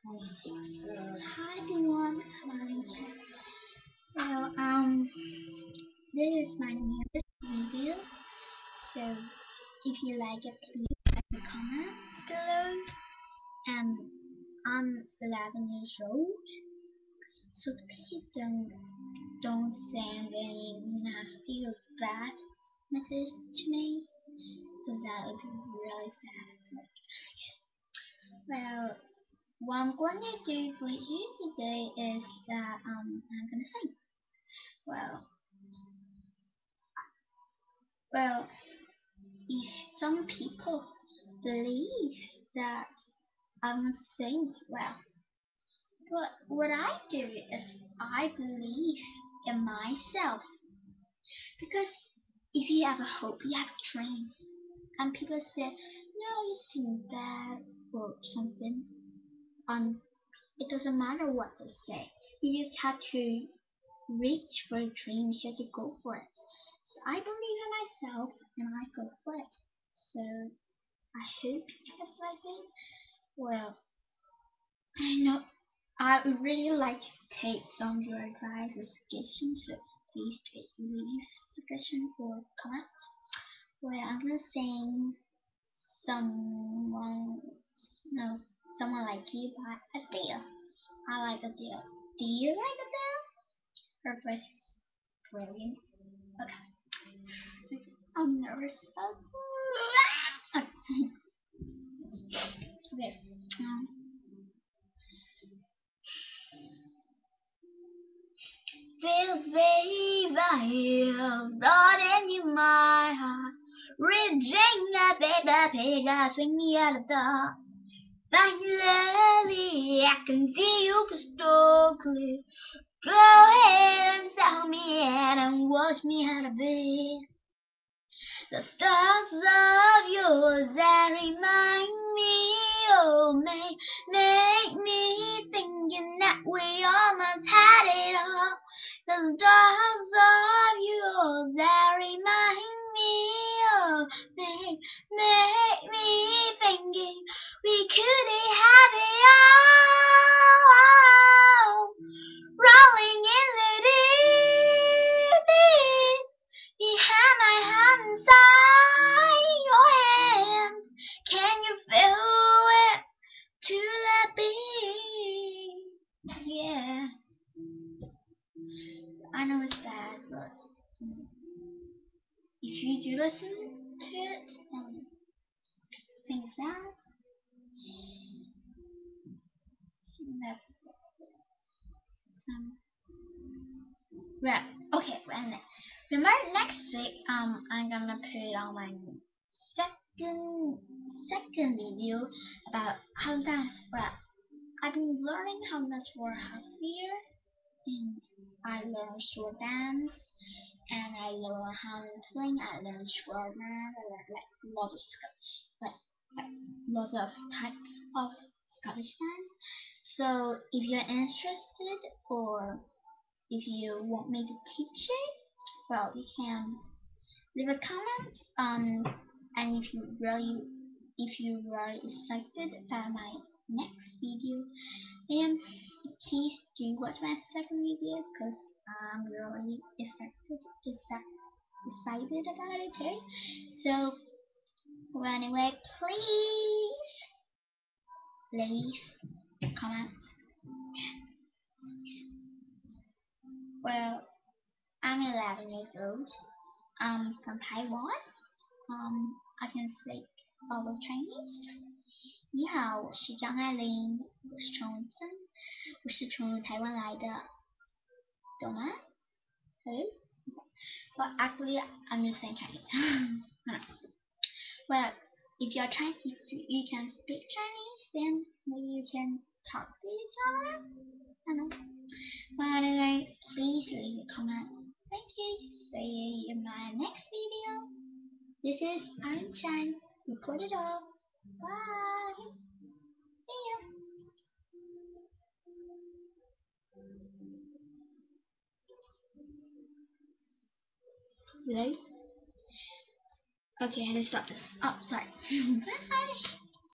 Hi everyone. Well, this is my newest video. So if you like it, please leave a comment below. And I'm 11 years old, so please don't send any nasty or bad message to me, because that would be really sad. Well, what I'm going to do for you today is that I'm gonna sing. Well, well, if some people believe that I'm sing well, but what I do is I believe in myself, because if you have a hope, you have a dream, and people say, no, you sing bad or something, it doesn't matter what they say. You just have to reach for a dream, you have to go for it. So I believe in myself and I go for it. So I hope you guys like it. Well, I know I would really like to take some of your advice or suggestions, so please leave suggestion or comments. Well, I'm gonna sing someone no someone like you by Adele. I like Adele. Do you like Adele? Her voice is brilliant. Okay. I'm nervous. Okay. Um, They'll say that is starting in my heart. Regina, pega, swing out of the finally, I can see you crystal clear. Go ahead and sell me out and wash me out of bed. The stars of yours that remind me, oh, make me thinking that we almost had it all. The stars of yours that remind me, oh, make me thinking we could have it all. Rolling in the deep. You have my hand inside your hand. Can you feel it? To the beat. Yeah. I know it's bad, but if you do listen to it and think it's bad, that, right. Okay, wait a minute. Remember next week, I'm gonna put on my second video about how to dance. Well, I've been learning how to dance for half a year, and I learned short dance, and I learned how to sing. I learned short dance. I learned like lots of lots of types of Scottish dance. So if you're interested, or if you want me to teach it, well, you can leave a comment. And if you really excited about my next video, then please do watch my second video, because I'm really excited about it too. So, well, anyway, please leave a comment. Well, I'm 11 years old. I'm from Taiwan. I can speak all of Chinese. 你好，我是张爱玲，我是从台湾来的，懂吗？ Hello? Well, actually, I'm just saying Chinese. Well, if you can speak Chinese, then maybe you can talk to each other. I don't know. But anyway, please leave a comment. Thank you. See you in my next video. This is Einstein. Report it all. Bye. See ya. Hello? Okay, I had to stop this. Oh, sorry. Bye.